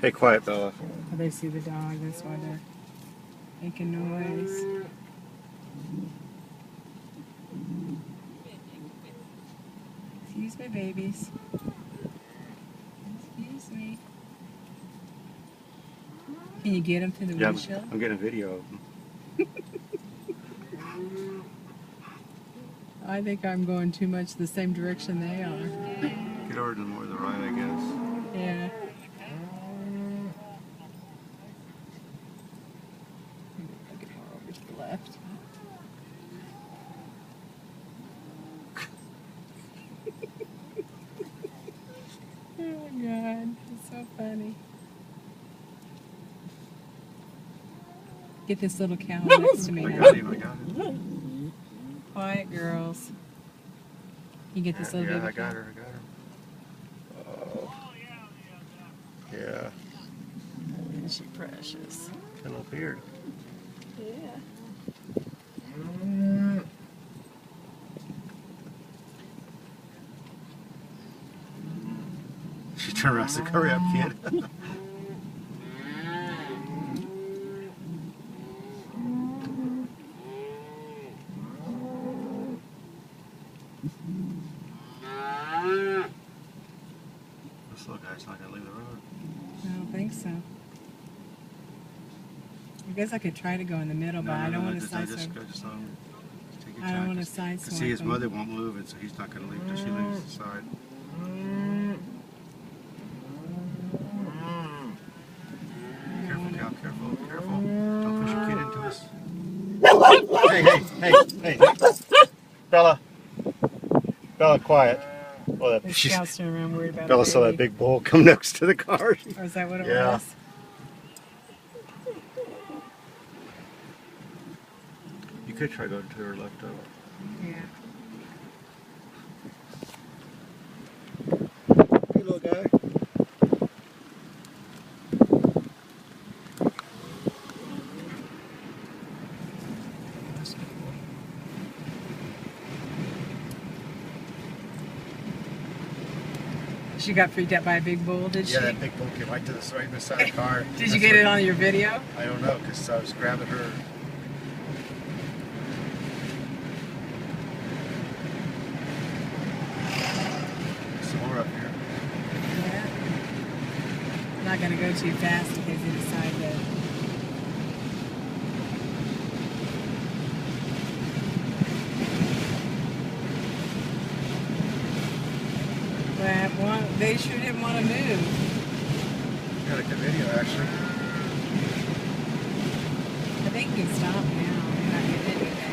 Hey, quiet, Bella. Oh, they see the dog, that's why they're making noise. Excuse me, babies. Excuse me. Can you get them through the Yeah, windshield? I'm getting a video of them. I think I'm going too much the same direction they are. Get over to more to the right, I guess. Yeah. I'll get more over to the left. Oh my God, it's so funny. Get this little cow next to me I now. got him, I got him. Quiet, girls. You get this little Yeah, baby I got cow. her, Oh. Yeah. Isn't she precious? A little beard. Yeah. She turned around and said, hurry up, kid. This little guy's not going to leave the road. I don't think so. I guess I could try to go in the middle, but I don't want to sideswipe. Just take your I don't time. want to sideswipe. See, his him. mother won't move it, so he's not going to leave until she leaves the side. Careful, cow, careful, careful. Don't push your kid into us. Hey. Bella. Bella, quiet. Oh, The scout's turning around worried about Bella a saw that baby. big bull come next to the car. Or is that what it Yeah. was? You could try going to her left over. Yeah. Hey, little guy. She got freaked out by a big bull, did she? Yeah, that big bull came right in the side of the car. Did you get it on your video? I don't know, because I was grabbing her. Some more up here. Yeah. I'm not going to go too fast in case you decide to. They sure didn't want to move. Got a good video, actually. I think you can stop now. You're not getting anything.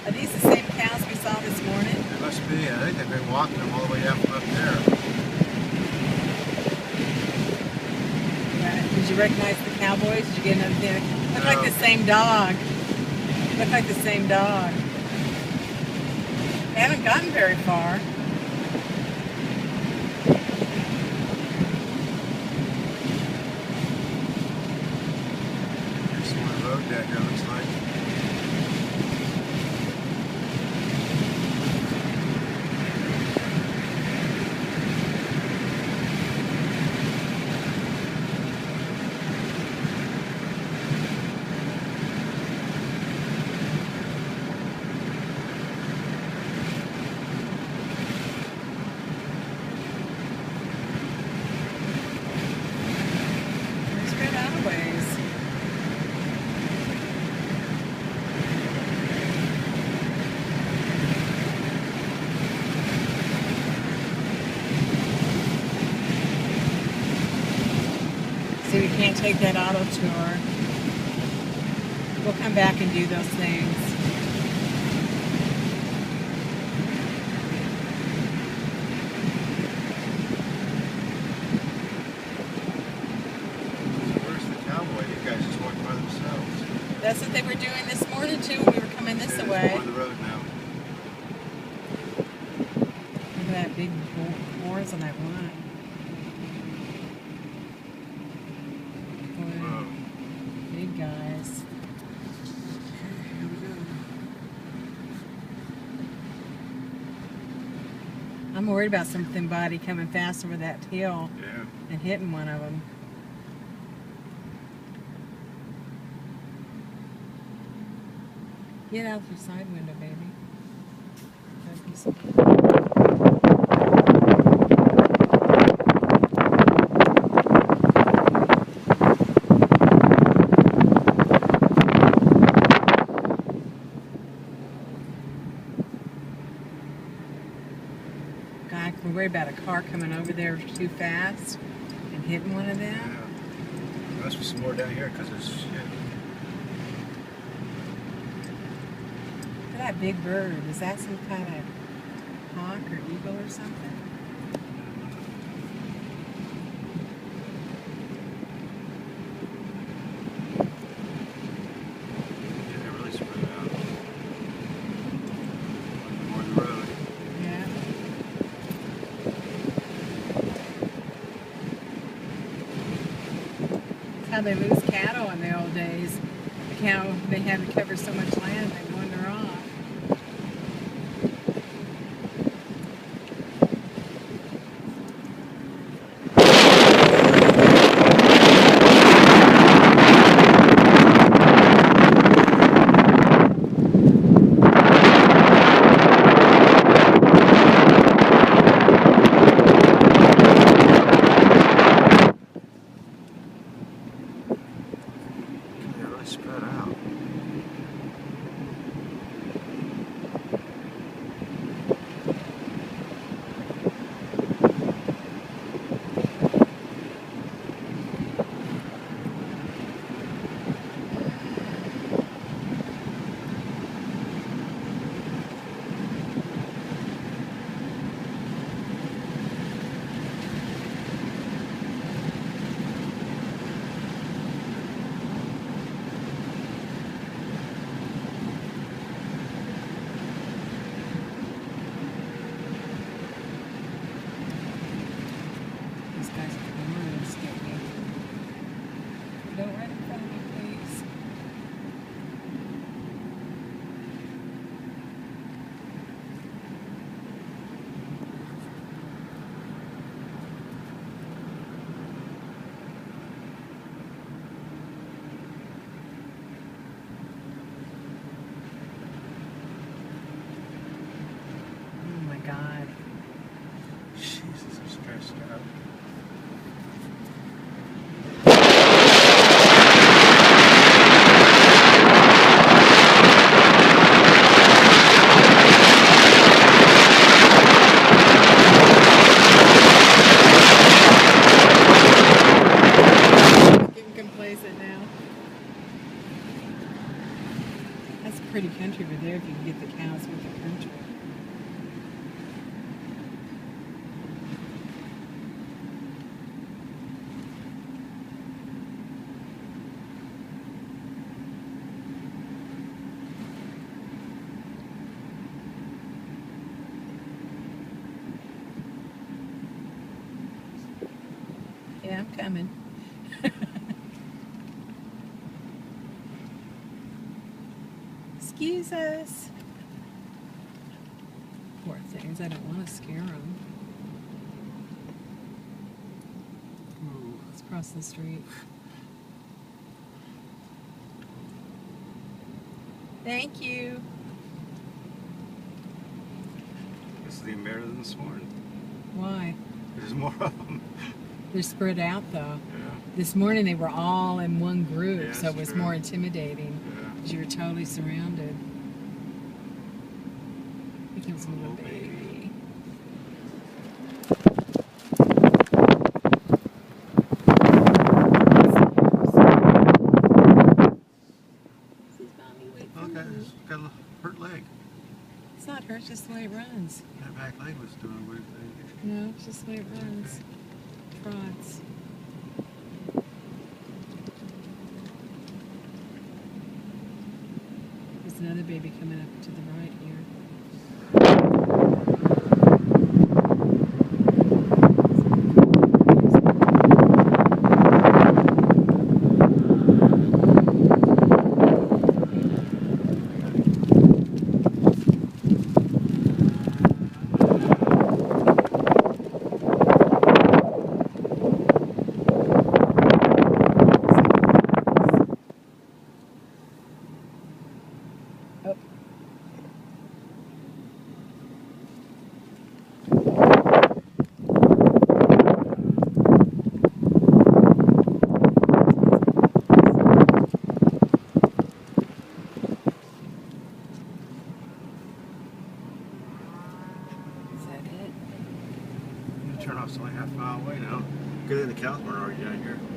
Are these the same cows we saw this morning? It must be. I think they've been walking them all the way down from up there. Yeah. Did you recognize the cowboys? Did you get another thing? Looked like the same dog. Looked like the same dog. They haven't gotten very far. There's some more road down here, looks like. Let's get out of ways. See, we can't take that auto tour. We'll come back and do those things. Where's the cowboy? These guys just walked by themselves. That's what they were doing this morning too when we were coming this They're way. just on the road now. Look at that big horns on that one. Whoa. Big guys. Here we go. I'm worried about somebody coming fast over that hill Yeah. and hitting one of them. Get out your side window, baby. That'd be so- God, we're worried about a car coming over there too fast and hitting one of them. Yeah. There must be some more down here because there's shit. Look at that big bird. Is that some kind of hawk or eagle or something? Yeah, they're really spread out. More on the road. Yeah. That's how they lose cattle in the old days. The cow, they had to cover so much land, they wander off. They're really spread out. These guys are really scary. Don't run in front of me, please. Oh my God. Jesus, I'm stressed out. Getting complacent now. That's a pretty country over there if you can get the cows with the country. Yeah, I'm coming. Excuse us. Poor things, I don't want to scare them. Ooh. Let's cross the street. Thank you. This is even better than this morning. Why? There's more of them. They're spread out though. Yeah. This morning they were all in one group, Yeah, so it that's was true. more intimidating Yeah. because you were totally surrounded. Here comes a little Little baby. baby. This is Mommy, wait for Okay, me. it's got a hurt leg. It's not her, it's just the way it runs. That back leg was doing a weird thing. No, it's just the way it runs. Trots. There's another baby coming up to the right here. Oh. Is that it? You turn off, it's only half a mile away now. Good thing the cows weren't already down here.